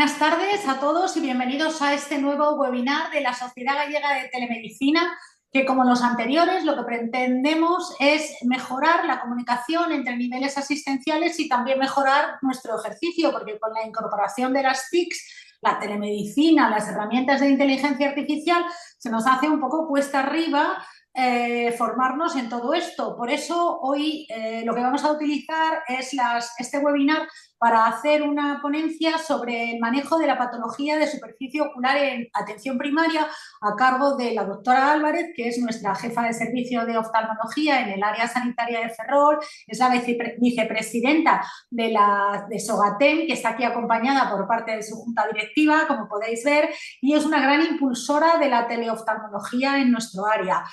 Buenas tardes a todos y bienvenidos a este nuevo webinar de la Sociedad Gallega de Telemedicina, que como los anteriores lo que pretendemos es mejorar la comunicación entre niveles asistenciales y también mejorar nuestro ejercicio, porque con la incorporación de las TICs, la telemedicina, las herramientas de inteligencia artificial, se nos hace un poco cuesta arriba formarnos en todo esto. Por eso hoy lo que vamos a utilizar es este webinar para hacer una ponencia sobre el manejo de la patología de superficie ocular en atención primaria a cargo de la doctora Álvarez, que es nuestra jefa de servicio de oftalmología en el área sanitaria de Ferrol, es la vicepresidenta de Sogatem, que está aquí acompañada por parte de su junta directiva, como podéis ver, y es una gran impulsora de la teleoftalmología en nuestro área.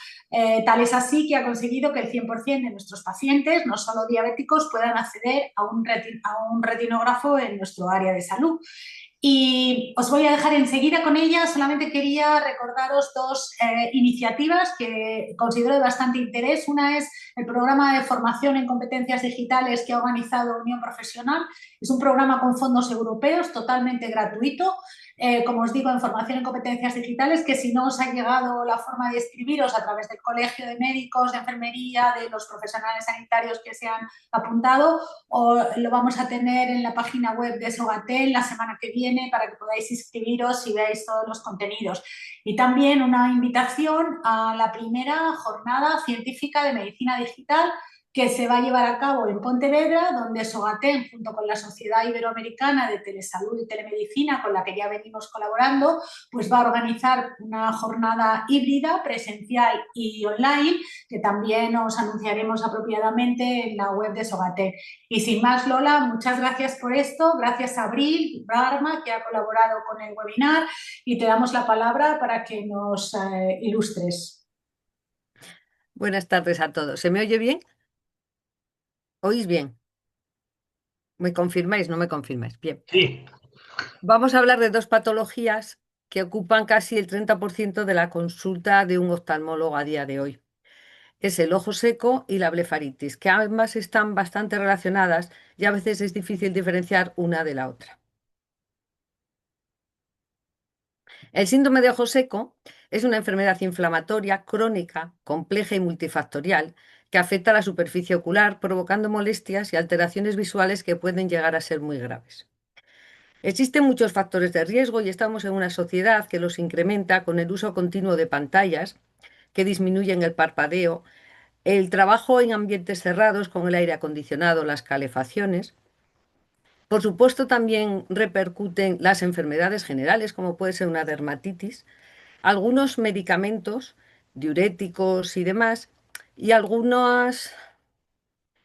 Tal es así que ha conseguido que el 100% de nuestros pacientes, no solo diabéticos, puedan acceder a un retinógrafo en nuestro área de salud. Y os voy a dejar enseguida con ella. Solamente quería recordaros dos iniciativas que considero de bastante interés. Una es el programa de formación en competencias digitales que ha organizado Unión Profesional. Es un programa con fondos europeos totalmente gratuito. Como os digo, en formación en competencias digitales, que si no os ha llegado la forma de inscribiros a través del Colegio de Médicos, de Enfermería, de los profesionales sanitarios que se han apuntado, o lo vamos a tener en la página web de Sogatel la semana que viene para que podáis inscribiros y veáis todos los contenidos. Y también una invitación a la primera jornada científica de medicina digital que se va a llevar a cabo en Pontevedra, donde Sogatem, junto con la Sociedad Iberoamericana de Telesalud y Telemedicina, con la que ya venimos colaborando, pues va a organizar una jornada híbrida, presencial y online, que también os anunciaremos apropiadamente en la web de Sogatem. Y sin más, Lola, muchas gracias por esto. Gracias a Abril Barma, que ha colaborado con el webinar, y te damos la palabra para que nos ilustres. Buenas tardes a todos. ¿Se me oye bien? ¿Oís bien? ¿Me confirmáis? ¿No me confirmáis? Bien. Sí, Vamos a hablar de dos patologías que ocupan casi el 30% de la consulta de un oftalmólogo a día de hoy. Es el ojo seco y la blefaritis, que ambas están bastante relacionadas y a veces es difícil diferenciar una de la otra. El síndrome de ojo seco es una enfermedad inflamatoria crónica, compleja y multifactorial que afecta a la superficie ocular, provocando molestias y alteraciones visuales que pueden llegar a ser muy graves. Existen muchos factores de riesgo y estamos en una sociedad que los incrementa con el uso continuo de pantallas que disminuyen el parpadeo, el trabajo en ambientes cerrados con el aire acondicionado, las calefacciones. Por supuesto, también repercuten las enfermedades generales, como puede ser una dermatitis, algunos medicamentos, diuréticos y demás, y algunos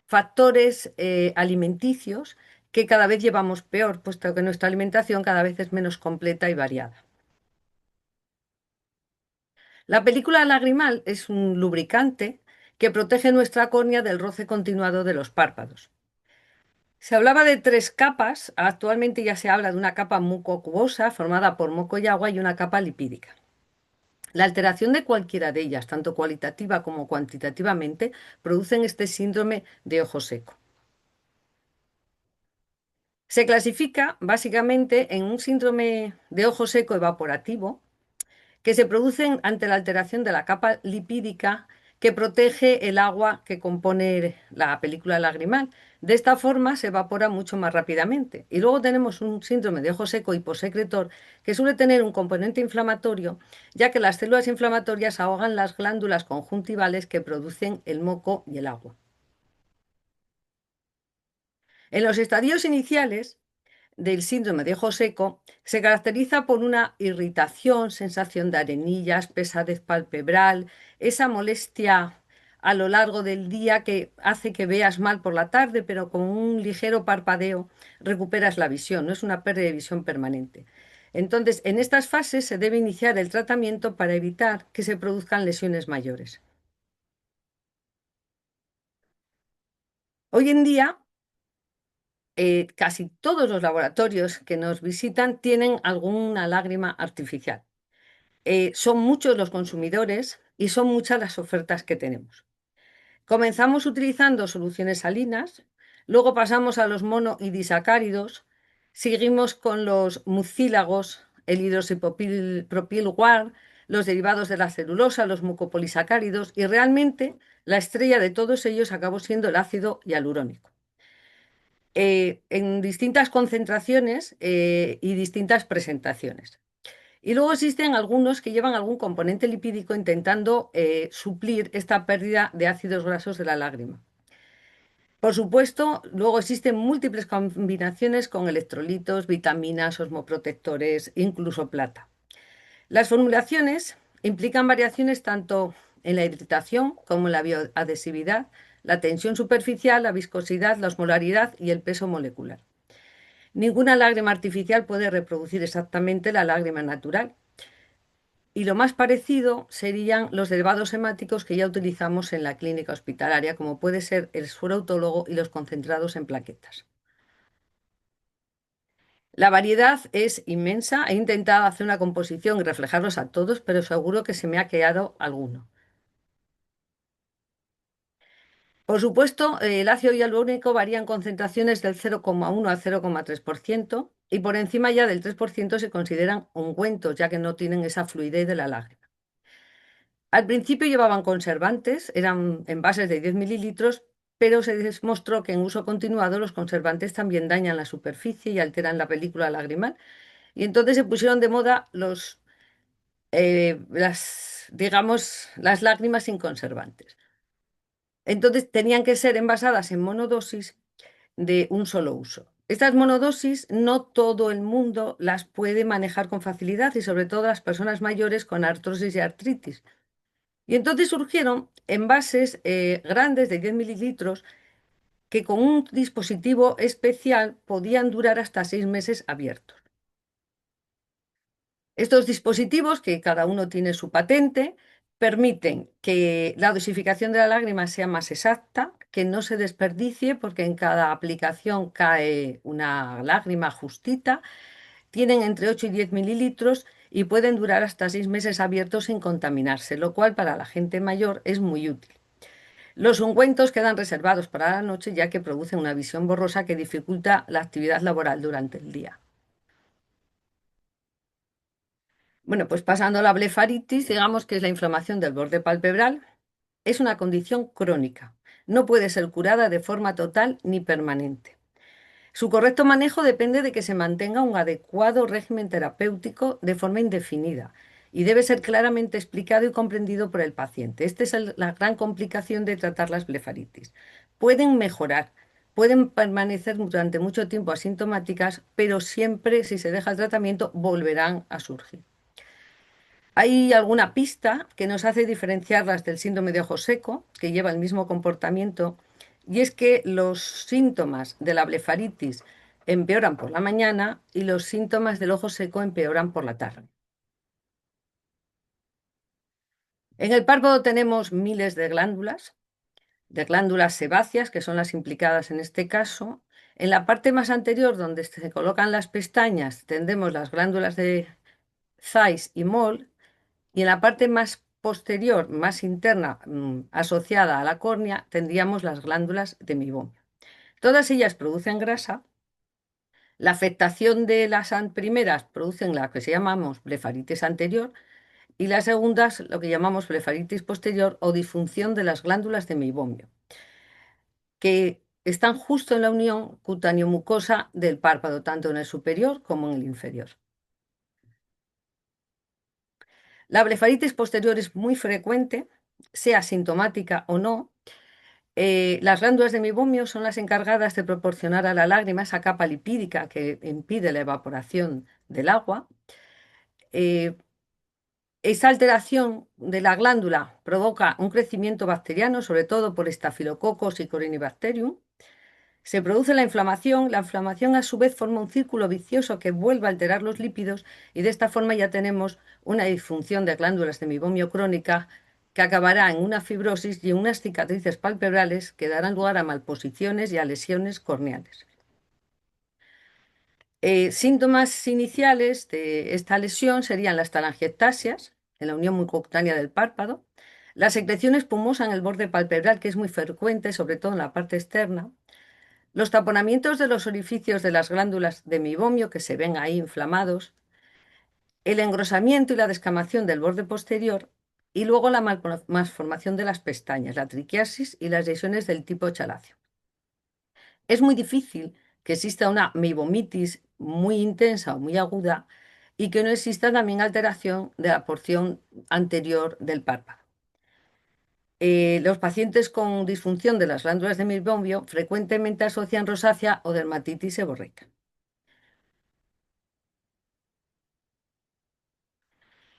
factores alimenticios que cada vez llevamos peor, puesto que nuestra alimentación cada vez es menos completa y variada. La película lagrimal es un lubricante que protege nuestra córnea del roce continuado de los párpados. Se hablaba de tres capas, actualmente ya se habla de una capa mucoacuosa formada por moco y agua y una capa lipídica. La alteración de cualquiera de ellas, tanto cualitativa como cuantitativamente, producen este síndrome de ojo seco. Se clasifica básicamente en un síndrome de ojo seco evaporativo que se produce ante la alteración de la capa lipídica que protege el agua que compone la película lagrimal. De esta forma se evapora mucho más rápidamente. Y luego tenemos un síndrome de ojo seco hiposecretor que suele tener un componente inflamatorio, ya que las células inflamatorias ahogan las glándulas conjuntivales que producen el moco y el agua. En los estadios iniciales del síndrome de ojo seco se caracteriza por una irritación, sensación de arenillas, pesadez palpebral, esa molestia a lo largo del día que hace que veas mal por la tarde, pero con un ligero parpadeo recuperas la visión, no es una pérdida de visión permanente. Entonces, en estas fases se debe iniciar el tratamiento para evitar que se produzcan lesiones mayores. Hoy en día, casi todos los laboratorios que nos visitan tienen alguna lágrima artificial. Son muchos los consumidores y son muchas las ofertas que tenemos. Comenzamos utilizando soluciones salinas, luego pasamos a los mono y disacáridos Seguimos con los mucílagos, el hidroxipropil-guar, los derivados de la celulosa, los mucopolisacáridos, y realmente la estrella de todos ellos acabó siendo el ácido hialurónico. En distintas concentraciones y distintas presentaciones. Y luego existen algunos que llevan algún componente lipídico intentando suplir esta pérdida de ácidos grasos de la lágrima. Por supuesto, luego existen múltiples combinaciones con electrolitos, vitaminas, osmoprotectores, incluso plata. Las formulaciones implican variaciones tanto en la hidratación como en la bioadhesividad, la tensión superficial, la viscosidad, la osmolaridad y el peso molecular. Ninguna lágrima artificial puede reproducir exactamente la lágrima natural. Y lo más parecido serían los derivados hemáticos que ya utilizamos en la clínica hospitalaria, como puede ser el suero autólogo y los concentrados en plaquetas. La variedad es inmensa. He intentado hacer una composición y reflejarlos a todos, pero seguro que se me ha quedado alguno. Por supuesto, el ácido hialurónico varía en concentraciones del 0,1 al 0,3% y por encima ya del 3% se consideran ungüentos, ya que no tienen esa fluidez de la lágrima. Al principio llevaban conservantes, eran envases de 10 mililitros, pero se demostró que en uso continuado los conservantes también dañan la superficie y alteran la película lagrimal. Y entonces se pusieron de moda digamos, las lágrimas sin conservantes. Entonces tenían que ser envasadas en monodosis de un solo uso. Estas monodosis no todo el mundo las puede manejar con facilidad y sobre todo las personas mayores con artrosis y artritis. Y entonces surgieron envases grandes de 10 mililitros que con un dispositivo especial podían durar hasta 6 meses abiertos. Estos dispositivos, que cada uno tiene su patente, permiten que la dosificación de la lágrima sea más exacta, que no se desperdicie porque en cada aplicación cae una lágrima justita. Tienen entre 8 y 10 mililitros y pueden durar hasta 6 meses abiertos sin contaminarse, lo cual para la gente mayor es muy útil. Los ungüentos quedan reservados para la noche ya que producen una visión borrosa que dificulta la actividad laboral durante el día. Bueno, pues pasando a la blefaritis, digamos que es la inflamación del borde palpebral. Es una condición crónica. No puede ser curada de forma total ni permanente. Su correcto manejo depende de que se mantenga un adecuado régimen terapéutico de forma indefinida y debe ser claramente explicado y comprendido por el paciente. Esta es la gran complicación de tratar las blefaritis. Pueden mejorar, pueden permanecer durante mucho tiempo asintomáticas, pero siempre, si se deja el tratamiento, volverán a surgir. Hay alguna pista que nos hace diferenciarlas del síndrome de ojo seco, que lleva el mismo comportamiento, y es que los síntomas de la blefaritis empeoran por la mañana y los síntomas del ojo seco empeoran por la tarde. En el párpado tenemos miles de glándulas sebáceas, que son las implicadas en este caso. En la parte más anterior, donde se colocan las pestañas, tendremos las glándulas de Zeiss y Moll. Y en la parte más posterior, más interna, asociada a la córnea, tendríamos las glándulas de meibomian. Todas ellas producen grasa. La afectación de las primeras producen la que se llamamos blefaritis anterior y las segundas lo que llamamos blefaritis posterior o disfunción de las glándulas de meibomio, que están justo en la unión cutáneo-mucosa del párpado, tanto en el superior como en el inferior. La blefaritis posterior es muy frecuente, sea sintomática o no. Las glándulas de meibomio son las encargadas de proporcionar a la lágrima esa capa lipídica que impide la evaporación del agua. Eh, Esa alteración de la glándula provoca un crecimiento bacteriano, sobre todo por Staphylococcus y Corynebacterium. Se produce la inflamación a su vez forma un círculo vicioso que vuelve a alterar los lípidos y de esta forma ya tenemos una disfunción de glándulas de meibomio crónica que acabará en una fibrosis y en unas cicatrices palpebrales que darán lugar a malposiciones y a lesiones corneales. Síntomas iniciales de esta lesión serían las telangiectasias en la unión mucocutánea del párpado, la secreción espumosa en el borde palpebral, que es muy frecuente, sobre todo en la parte externa, Los taponamientos de los orificios de las glándulas de mibomio que se ven ahí inflamados, el engrosamiento y la descamación del borde posterior y luego la malformación de las pestañas, la triquiasis y las lesiones del tipo chalacio. Es muy difícil que exista una meibomitis muy intensa o muy aguda y que no exista también alteración de la porción anterior del párpado. Los pacientes con disfunción de las glándulas de meibombio frecuentemente asocian rosácea o dermatitis seborreica.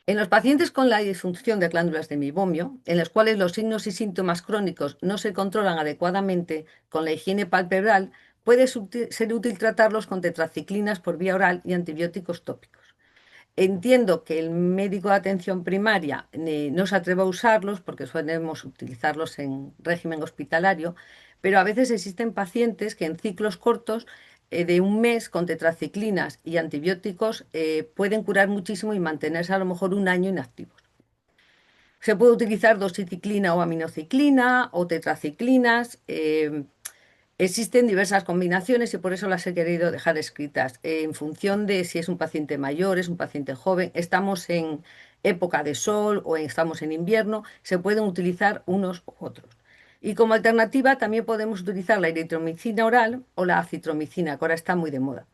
En los pacientes con la disfunción de glándulas de meibombio, en los cuales los signos y síntomas crónicos no se controlan adecuadamente con la higiene palpebral, puede ser útil tratarlos con tetraciclinas por vía oral y antibióticos tópicos. Entiendo que el médico de atención primaria no se atreva a usarlos porque solemos utilizarlos en régimen hospitalario, pero a veces existen pacientes que en ciclos cortos de un mes con tetraciclinas y antibióticos pueden curar muchísimo y mantenerse a lo mejor un año inactivos. Se puede utilizar doxiciclina o aminociclina o tetraciclinas. Existen diversas combinaciones y por eso las he querido dejar escritas. En función de si es un paciente mayor, es un paciente joven, estamos en época de sol o estamos en invierno, se pueden utilizar unos u otros. Y como alternativa también podemos utilizar la eritromicina oral o la acitromicina, que ahora está muy de moda.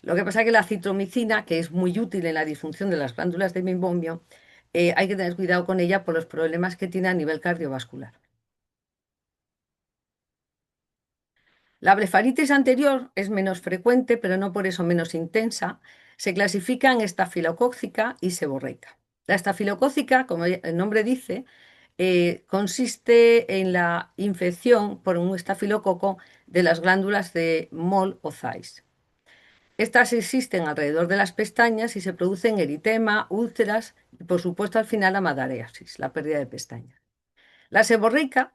Lo que pasa es que la acitromicina, que es muy útil en la disfunción de las glándulas de meibombio, hay que tener cuidado con ella por los problemas que tiene a nivel cardiovascular. La blefaritis anterior es menos frecuente, pero no por eso menos intensa. Se clasifica en estafilocócica y seborreica. La estafilocócica, como el nombre dice, consiste en la infección por un estafilococo de las glándulas de Moll o Zeiss. Estas existen alrededor de las pestañas y se producen eritema, úlceras y, por supuesto, al final la madariasis, la pérdida de pestañas. La seborreica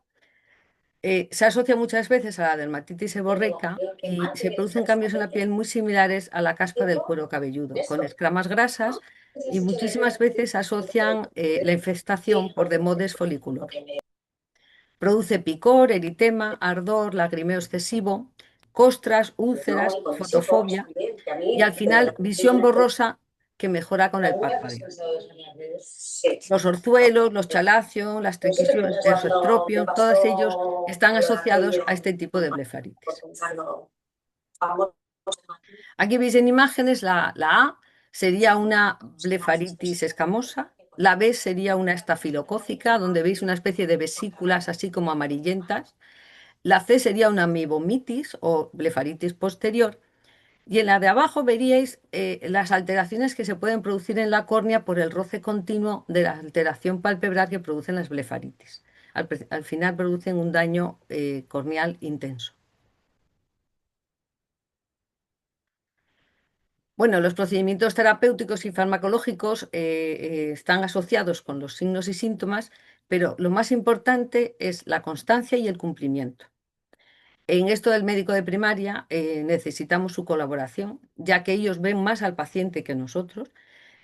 se asocia muchas veces a la dermatitis seborreica y se producen cambios en la piel muy similares a la caspa del cuero cabelludo, con escamas grasas y muchísimas veces asocian la infestación por Demodes follicular. Produce picor, eritema, ardor, lagrimeo excesivo, costras, úlceras, fotofobia y al final visión borrosa que mejora con el parpadeo. Los orzuelos, los chalacios, las triquisiones, esotropio, todos ellos están asociados a este tipo de blefaritis. Aquí veis en imágenes la A sería una blefaritis escamosa, la B sería una estafilocócica, donde veis una especie de vesículas así como amarillentas, la C sería una meibomitis o blefaritis posterior, y en la de abajo veríais las alteraciones que se pueden producir en la córnea por el roce continuo de la alteración palpebral que producen las blefaritis. Al final producen un daño corneal intenso. Bueno, los procedimientos terapéuticos y farmacológicos están asociados con los signos y síntomas, pero lo más importante es la constancia y el cumplimiento. En esto del médico de primaria necesitamos su colaboración, ya que ellos ven más al paciente que nosotros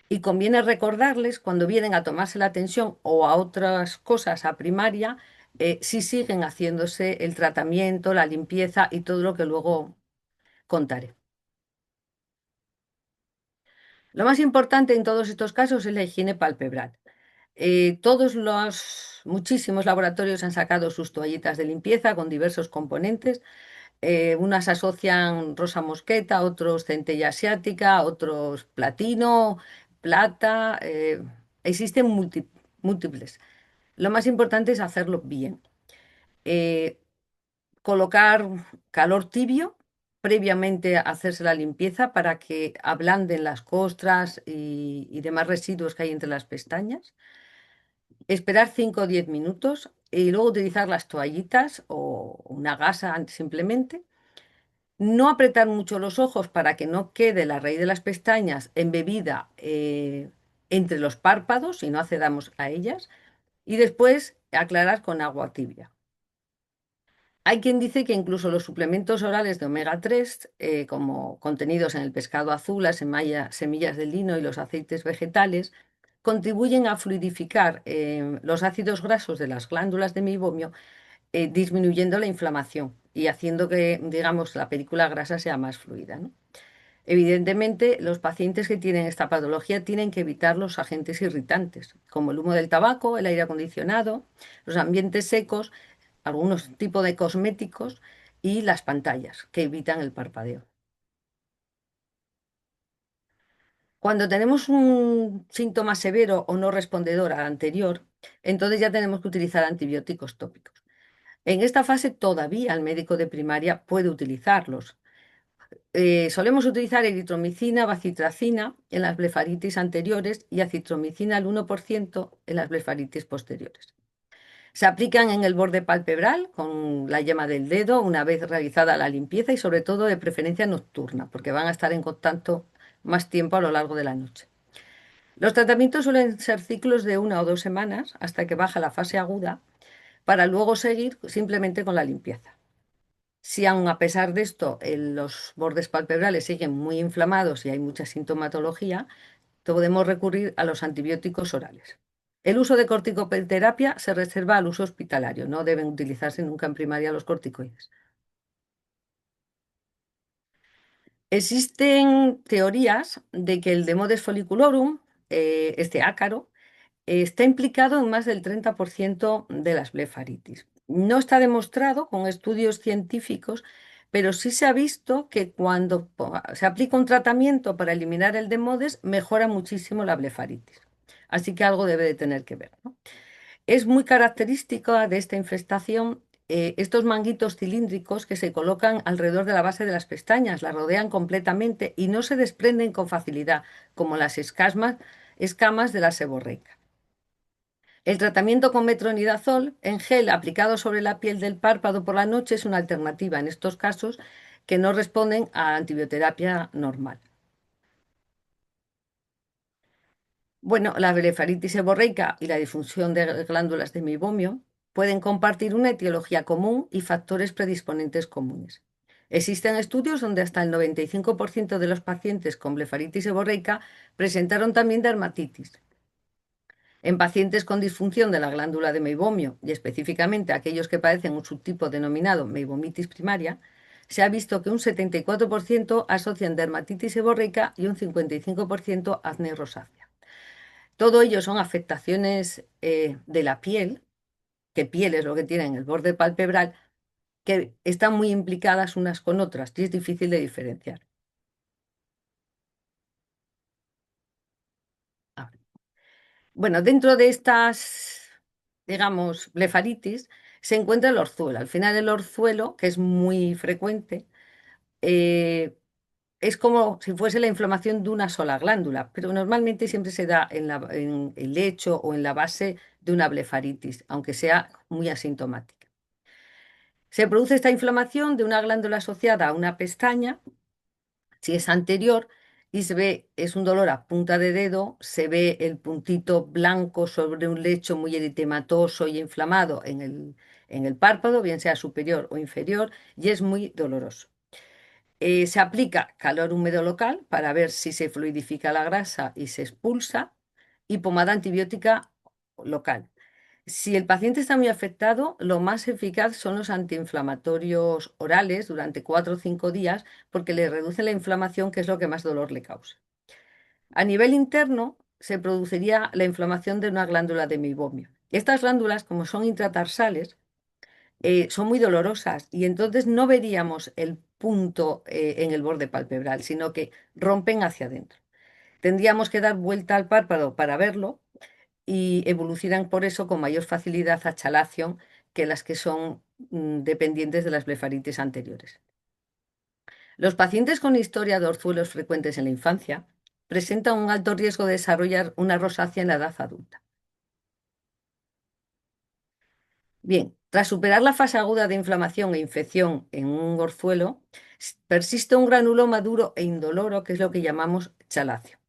y conviene recordarles cuando vienen a tomarse la atención o a otras cosas a primaria, si siguen haciéndose el tratamiento, la limpieza y todo lo que luego contaré. Lo más importante en todos estos casos es la higiene palpebral. Muchísimos laboratorios han sacado sus toallitas de limpieza con diversos componentes. Unas asocian rosa mosqueta, otros centella asiática, otros platino, plata. Existen múltiples. Lo más importante es hacerlo bien. Eh, Colocar calor tibio, previamente hacerse la limpieza para que ablanden las costras y demás residuos que hay entre las pestañas. Esperar 5 o 10 minutos y luego utilizar las toallitas o una gasa simplemente. No apretar mucho los ojos para que no quede la raíz de las pestañas embebida entre los párpados y no accedamos a ellas. Y después aclarar con agua tibia. Hay quien dice que incluso los suplementos orales de omega 3, como contenidos en el pescado azul, las semillas de lino y los aceites vegetales, contribuyen a fluidificar los ácidos grasos de las glándulas de meibomio, disminuyendo la inflamación. y haciendo que, digamos, la película grasa sea más fluida, ¿no? Evidentemente, los pacientes que tienen esta patología tienen que evitar los agentes irritantes, como el humo del tabaco, el aire acondicionado, los ambientes secos, algunos tipos de cosméticos y las pantallas que evitan el parpadeo. Cuando tenemos un síntoma severo o no respondedor al anterior, entonces ya tenemos que utilizar antibióticos tópicos. En esta fase todavía el médico de primaria puede utilizarlos. Solemos utilizar eritromicina, bacitracina en las blefaritis anteriores y acitromicina al 1% en las blefaritis posteriores. Se aplican en el borde palpebral con la yema del dedo una vez realizada la limpieza y sobre todo de preferencia nocturna, porque van a estar en contacto más tiempo a lo largo de la noche. Los tratamientos suelen ser ciclos de 1 o 2 semanas hasta que baja la fase aguda para luego seguir simplemente con la limpieza. Si aun a pesar de esto los bordes palpebrales siguen muy inflamados y hay mucha sintomatología, podemos recurrir a los antibióticos orales. El uso de corticoterapia se reserva al uso hospitalario, no deben utilizarse nunca en primaria los corticoides. Existen teorías de que el Demodex folliculorum, este ácaro, está implicado en más del 30% de las blefaritis. No está demostrado con estudios científicos, pero sí se ha visto que cuando se aplica un tratamiento para eliminar el Demodex, mejora muchísimo la blefaritis. Así que algo debe de tener que ver, ¿no? Es muy característica de esta infestación estos manguitos cilíndricos que se colocan alrededor de la base de las pestañas, la rodean completamente y no se desprenden con facilidad, como las escamas de la seborreica. El tratamiento con metronidazol en gel aplicado sobre la piel del párpado por la noche es una alternativa en estos casos que no responden a antibioterapia normal. Bueno, la blefaritis seborreica y la disfunción de glándulas de meiomio pueden compartir una etiología común y factores predisponentes comunes. Existen estudios donde hasta el 95% de los pacientes con blefaritis seborreica presentaron también dermatitis. En pacientes con disfunción de la glándula de meibomio y específicamente aquellos que padecen un subtipo denominado meibomitis primaria, se ha visto que un 74% asocian dermatitis seborreica y un 55% acné rosácea. Todo ello son afectaciones de la piel, que piel es lo que tiene en el borde palpebral, que están muy implicadas unas con otras y es difícil de diferenciar. A ver. Bueno, dentro de estas, digamos, blefaritis, se encuentra el orzuelo. Al final el orzuelo, que es muy frecuente, eh, es como si fuese la inflamación de una sola glándula, pero normalmente siempre se da en el lecho o en la base de una blefaritis, aunque sea muy asintomática. Se produce esta inflamación de una glándula asociada a una pestaña, si es anterior, y se ve, es un dolor a punta de dedo, se ve el puntito blanco sobre un lecho muy eritematoso y inflamado en el párpado, bien sea superior o inferior, y es muy doloroso. Se aplica calor húmedo local para ver si se fluidifica la grasa y se expulsa y pomada antibiótica local. Si el paciente está muy afectado, lo más eficaz son los antiinflamatorios orales durante 4 o 5 días porque le reduce la inflamación, que es lo que más dolor le causa. A nivel interno, se produciría la inflamación de una glándula de meibomio. Estas glándulas, como son intratarsales, son muy dolorosas y entonces no veríamos el punto en el borde palpebral, sino que rompen hacia adentro. Tendríamos que dar vuelta al párpado para verlo y evolucionan por eso con mayor facilidad a chalación que las que son dependientes de las blefaritis anteriores. Los pacientes con historia de orzuelos frecuentes en la infancia presentan un alto riesgo de desarrollar una rosácea en la edad adulta. Bien, tras superar la fase aguda de inflamación e infección en un orzuelo, persiste un granuloma duro e indoloro, que es lo que llamamos chalacio.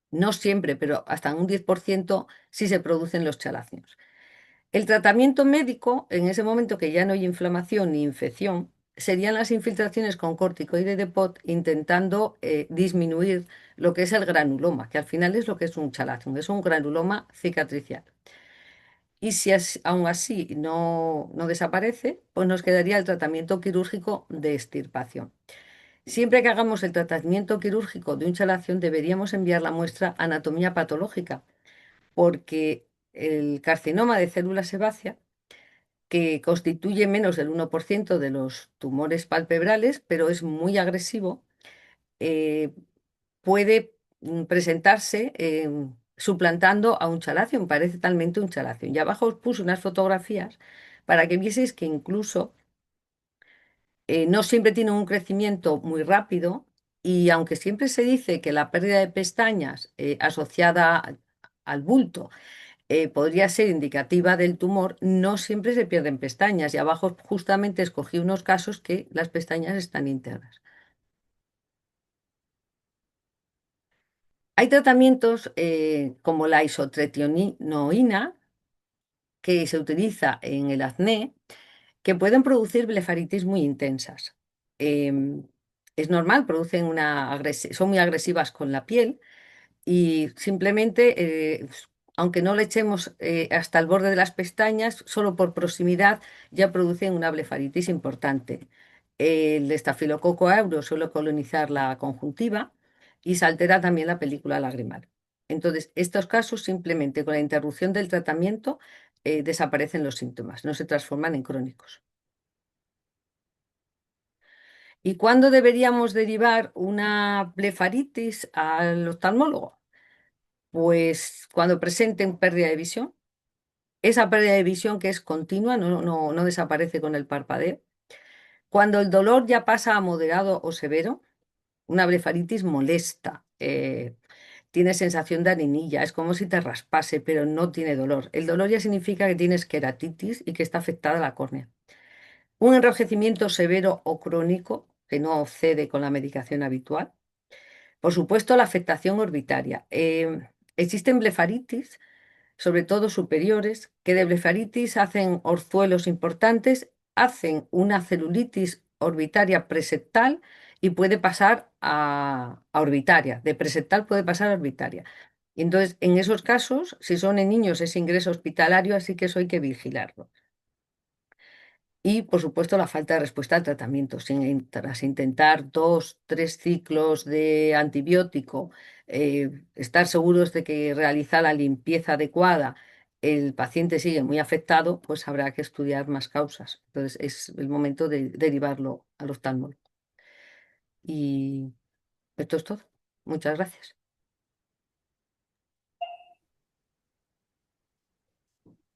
No siempre, pero hasta un 10% sí se producen los chalacios. El tratamiento médico, en ese momento que ya no hay inflamación ni infección, serían las infiltraciones con corticoide de POT intentando disminuir lo que es el granuloma, que al final es lo que es un chalación, es un granuloma cicatricial. Y si aún así no desaparece, pues nos quedaría el tratamiento quirúrgico de extirpación. Siempre que hagamos el tratamiento quirúrgico de un chalación, deberíamos enviar la muestra a anatomía patológica, porque el carcinoma de célula sebácea, que constituye menos del 1% de los tumores palpebrales, pero es muy agresivo, eh, puede presentarse suplantando a un chalación, parece talmente un chalación. Y abajo os puse unas fotografías para que vieseis que incluso no siempre tienen un crecimiento muy rápido y aunque siempre se dice que la pérdida de pestañas asociada al bulto podría ser indicativa del tumor, no siempre se pierden pestañas y abajo justamente escogí unos casos que las pestañas están íntegras. Hay tratamientos como la isotretinoína que se utiliza en el acné que pueden producir blefaritis muy intensas. Em, es normal, son muy agresivas con la piel y simplemente, aunque no le echemos hasta el borde de las pestañas, solo por proximidad ya producen una blefaritis importante. El estafilococo aureus suele colonizar la conjuntiva y se altera también la película lagrimal. Entonces, estos casos simplemente con la interrupción del tratamiento desaparecen los síntomas, no se transforman en crónicos. ¿Y cuándo deberíamos derivar una blefaritis al oftalmólogo? Pues cuando presenten pérdida de visión, esa pérdida de visión que es continua, no desaparece con el parpadeo. Cuando el dolor ya pasa a moderado o severo, una blefaritis molesta, tiene sensación de arenilla, es como si te raspase, pero no tiene dolor. El dolor ya significa que tienes queratitis y que está afectada la córnea. Un enrojecimiento severo o crónico que no cede con la medicación habitual. Por supuesto, la afectación orbitaria. Existen blefaritis, sobre todo superiores, que de blefaritis hacen orzuelos importantes, hacen una celulitis orbitaria preseptal y puede pasar a orbitaria. De preseptal puede pasar a orbitaria. Y entonces, en esos casos, si son en niños, es ingreso hospitalario, así que eso hay que vigilarlo. Y, por supuesto, la falta de respuesta al tratamiento. Tras intentar 2, 3 ciclos de antibiótico, estar seguros de que realiza la limpieza adecuada, el paciente sigue muy afectado, pues habrá que estudiar más causas. Entonces, es el momento de derivarlo al oftalmólogo. Y esto es todo. Muchas gracias.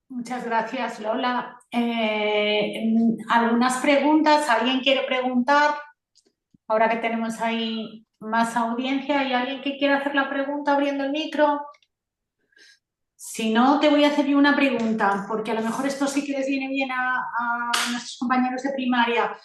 Muchas gracias, Lola. Algunas preguntas, ¿alguien quiere preguntar? Ahora que tenemos ahí más audiencia, ¿hay alguien que quiera hacer la pregunta abriendo el micro? Si no, te voy a hacer yo una pregunta, porque a lo mejor esto sí que les viene bien a nuestros compañeros de primaria.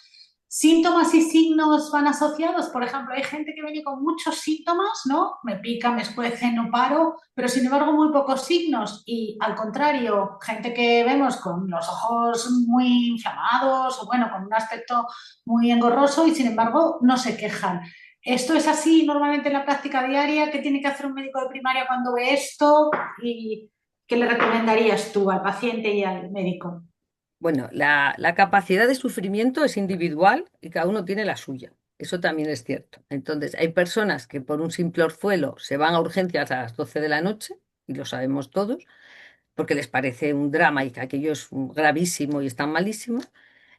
¿Síntomas y signos van asociados? Por ejemplo, hay gente que viene con muchos síntomas, ¿no? Me pica, me escuece, no paro, pero sin embargo muy pocos signos. Y al contrario, gente que vemos con los ojos muy inflamados o bueno, con un aspecto muy engorroso y sin embargo no se quejan. ¿Esto es así normalmente en la práctica diaria? ¿Qué tiene que hacer un médico de primaria cuando ve esto? ¿Y qué le recomendarías tú al paciente y al médico? Bueno, la capacidad de sufrimiento es individual y cada uno tiene la suya. Eso también es cierto. Entonces, hay personas que por un simple orzuelo se van a urgencias a las 12 de la noche, y lo sabemos todos, porque les parece un drama y que aquello es gravísimo y están malísimos.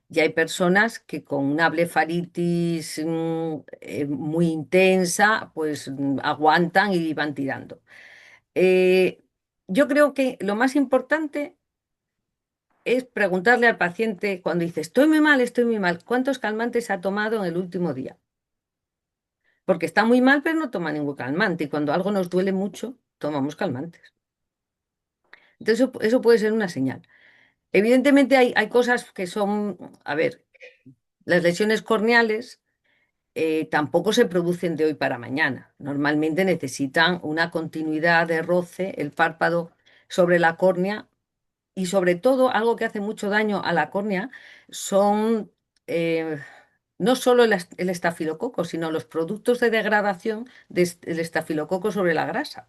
Y hay personas que con una blefaritis muy intensa, pues aguantan y van tirando. Eh, yo creo que lo más importante es preguntarle al paciente cuando dice, estoy muy mal, ¿cuántos calmantes ha tomado en el último día? Porque está muy mal, pero no toma ningún calmante. Y cuando algo nos duele mucho, tomamos calmantes. Entonces, eso puede ser una señal. Evidentemente hay cosas que son, a ver, las lesiones corneales tampoco se producen de hoy para mañana. Normalmente necesitan una continuidad de roce, el párpado sobre la córnea. Y sobre todo, algo que hace mucho daño a la córnea son eh, no solo el estafilococo, sino los productos de degradación del estafilococo sobre la grasa.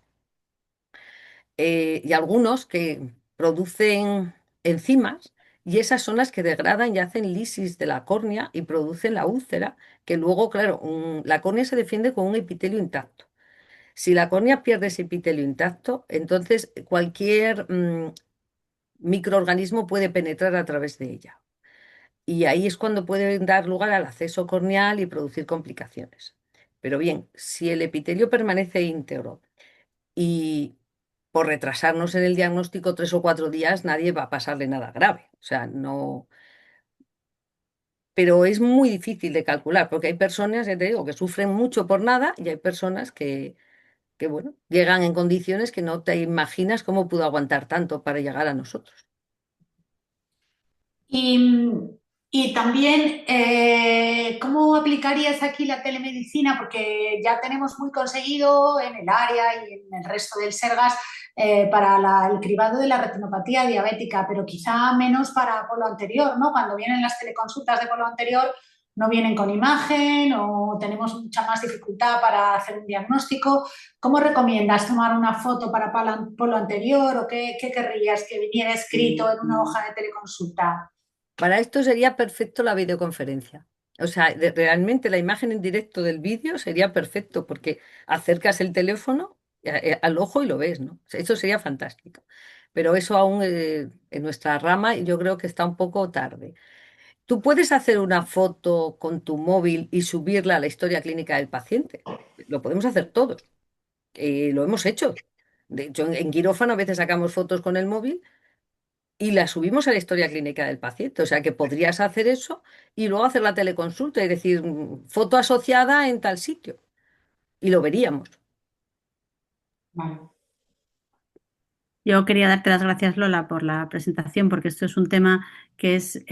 Y algunos que producen enzimas y esas son las que degradan y hacen lisis de la córnea y producen la úlcera, que luego, claro, la córnea se defiende con un epitelio intacto. Si la córnea pierde ese epitelio intacto, entonces cualquier microorganismo puede penetrar a través de ella. Y ahí es cuando puede dar lugar al acceso corneal y producir complicaciones. Pero bien, si el epitelio permanece íntegro y por retrasarnos en el diagnóstico 3 o 4 días, nadie va a pasarle nada grave. O sea, no. Pero es muy difícil de calcular porque hay personas, ya te digo, que sufren mucho por nada y hay personas que bueno, llegan en condiciones que no te imaginas cómo pudo aguantar tanto para llegar a nosotros. Y, y también, ¿cómo aplicarías aquí la telemedicina? Porque ya tenemos muy conseguido en el área y en el resto del Sergas para el cribado de la retinopatía diabética, pero quizá menos para polo anterior, ¿no? Cuando vienen las teleconsultas de polo anterior, no vienen con imagen o tenemos mucha más dificultad para hacer un diagnóstico. ¿Cómo recomiendas tomar una foto para polo anterior o qué querrías que viniera escrito en una hoja de teleconsulta? Para esto sería perfecto la videoconferencia. O sea, realmente la imagen en directo del vídeo sería perfecto porque acercas el teléfono al ojo y lo ves, ¿no? O sea, eso sería fantástico. Pero eso aún en nuestra rama yo creo que está un poco tarde. Tú puedes hacer una foto con tu móvil y subirla a la historia clínica del paciente. Lo podemos hacer todos. Lo hemos hecho. De hecho, en quirófano a veces sacamos fotos con el móvil y la subimos a la historia clínica del paciente. O sea que podrías hacer eso y luego hacer la teleconsulta y decir foto asociada en tal sitio. Y lo veríamos. Vale. Yo quería darte las gracias, Lola, por la presentación, porque esto es un tema que es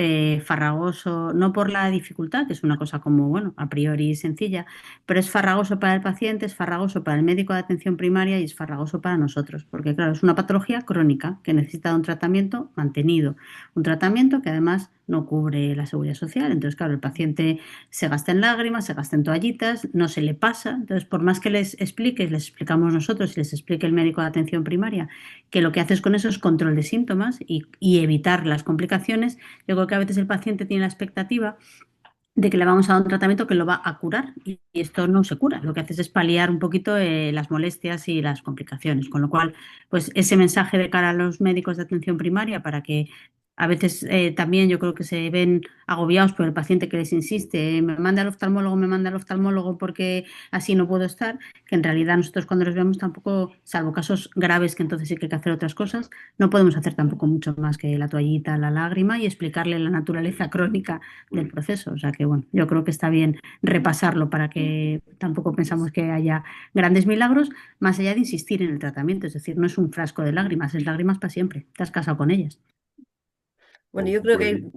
farragoso, no por la dificultad, que es una cosa como, bueno, a priori sencilla, pero es farragoso para el paciente, es farragoso para el médico de atención primaria y es farragoso para nosotros, porque claro, es una patología crónica que necesita un tratamiento mantenido, un tratamiento que además no cubre la seguridad social. Entonces, claro, el paciente se gasta en lágrimas, se gasta en toallitas, no se le pasa. Entonces, por más que les expliques, les explicamos nosotros y les explique el médico de atención primaria, que lo que haces con eso es control de síntomas y evitar las complicaciones. Yo creo que a veces el paciente tiene la expectativa de que le vamos a dar un tratamiento que lo va a curar y esto no se cura. Lo que haces es paliar un poquito las molestias y las complicaciones. Con lo cual, pues ese mensaje de cara a los médicos de atención primaria para que a veces también yo creo que se ven agobiados por el paciente que les insiste, me manda me manda al oftalmólogo porque así no puedo estar, que en realidad nosotros cuando los vemos tampoco, salvo casos graves que entonces sí que hay que hacer otras cosas, no podemos hacer tampoco mucho más que la toallita, la lágrima y explicarle la naturaleza crónica del proceso. O sea que bueno, yo creo que está bien repasarlo para que tampoco pensamos que haya grandes milagros, más allá de insistir en el tratamiento. Es decir, no es un frasco de lágrimas, es lágrimas para siempre. Te has casado con ellas. Bueno, yo creo que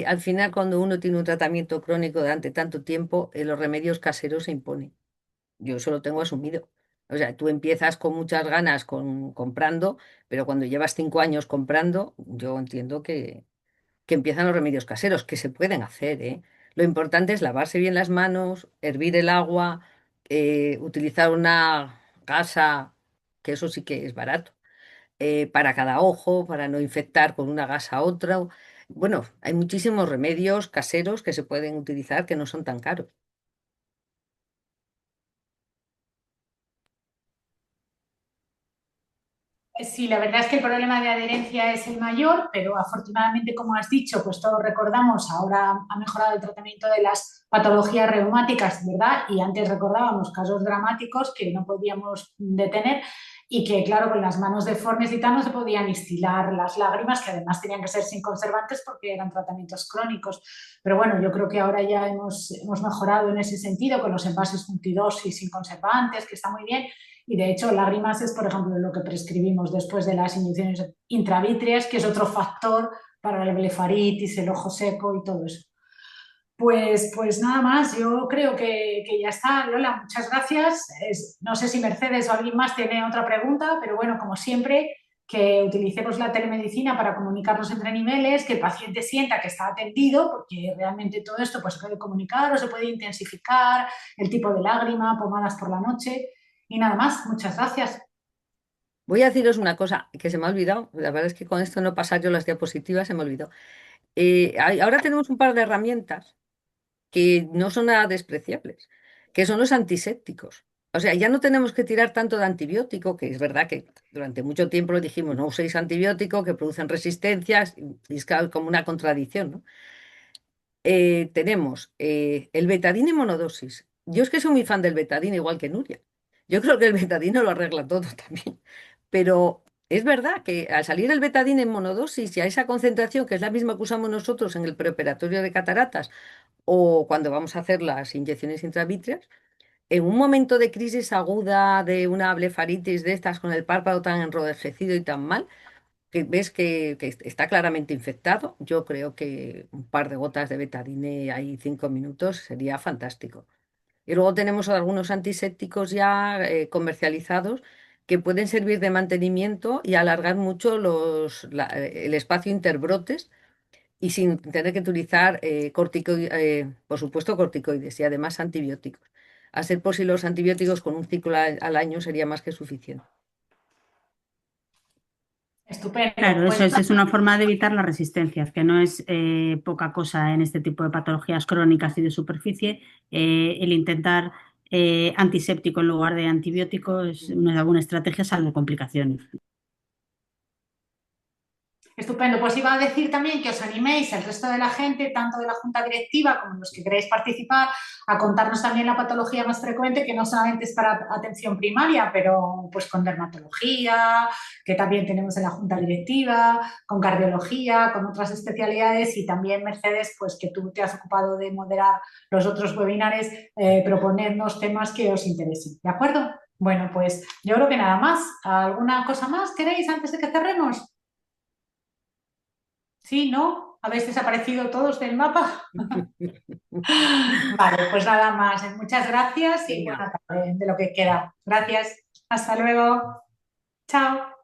al final cuando uno tiene un tratamiento crónico durante tanto tiempo, los remedios caseros se imponen. Yo eso lo tengo asumido. O sea, tú empiezas con muchas ganas comprando, pero cuando llevas 5 años comprando, yo entiendo que empiezan los remedios caseros, que se pueden hacer, ¿eh? Lo importante es lavarse bien las manos, hervir el agua, utilizar una gasa, que eso sí que es barato, para cada ojo, para no infectar con una gasa a otra. Bueno, hay muchísimos remedios caseros que se pueden utilizar que no son tan caros. Sí, la verdad es que el problema de adherencia es el mayor, pero afortunadamente, como has dicho, pues todos recordamos, ahora ha mejorado el tratamiento de las patologías reumáticas, ¿verdad? Y antes recordábamos casos dramáticos que no podíamos detener y que, claro, con las manos deformes y tal no se podían instilar las lágrimas, que además tenían que ser sin conservantes porque eran tratamientos crónicos. Pero bueno, yo creo que ahora ya hemos mejorado en ese sentido con los envases multidosis sin conservantes, que está muy bien. Y de hecho, lágrimas es, por ejemplo, lo que prescribimos después de las inyecciones intravítreas, que es otro factor para la blefaritis, el ojo seco y todo eso. Pues nada más, yo creo que ya está. Lola, muchas gracias. No sé si Mercedes o alguien más tiene otra pregunta, pero bueno, como siempre, que utilicemos la telemedicina para comunicarnos entre niveles, que el paciente sienta que está atendido, porque realmente todo esto pues, se puede comunicar o se puede intensificar, el tipo de lágrima, pomadas por la noche. Y nada más, muchas gracias. Voy a deciros una cosa que se me ha olvidado. La verdad es que con esto no pasar yo las diapositivas se me olvidó. Ahora tenemos un par de herramientas que no son nada despreciables, que son los antisépticos. O sea, ya no tenemos que tirar tanto de antibiótico, que es verdad que durante mucho tiempo lo dijimos, no uséis antibiótico, que producen resistencias, y es claro, como una contradicción, ¿no? Tenemos el betadine monodosis. Yo es que soy muy fan del betadine, igual que Nuria. Yo creo que el betadine lo arregla todo también. Pero es verdad que al salir el betadine en monodosis y a esa concentración, que es la misma que usamos nosotros en el preoperatorio de cataratas o cuando vamos a hacer las inyecciones intravítreas, en un momento de crisis aguda de una blefaritis de estas con el párpado tan enrojecido y tan mal, que ves que está claramente infectado, yo creo que un par de gotas de betadine ahí 5 minutos sería fantástico. Y luego tenemos algunos antisépticos ya comercializados que pueden servir de mantenimiento y alargar mucho el espacio interbrotes y sin tener que utilizar por supuesto corticoides y además antibióticos. A ser posible, los antibióticos con un ciclo al año sería más que suficiente. Estupendo. Claro, Pues eso es una forma de evitar las resistencias, que no es poca cosa en este tipo de patologías crónicas y de superficie. El intentar antiséptico en lugar de antibiótico es una estrategia salvo complicaciones. estupendo, pues iba a decir también que os animéis el resto de la gente, tanto de la junta directiva como los que queréis participar, a contarnos también la patología más frecuente, que no solamente es para atención primaria, pero pues con dermatología, que también tenemos en la junta directiva, con cardiología, con otras especialidades y también, Mercedes, pues que tú te has ocupado de moderar los otros webinares, proponernos temas que os interesen, ¿de acuerdo? Bueno, pues yo creo que nada más. ¿Alguna cosa más queréis antes de que cerremos? Sí, ¿no? ¿Habéis desaparecido todos del mapa? Vale, pues nada más. Muchas gracias y Venga. buena tarde de lo que queda. Gracias. Hasta luego. Chao.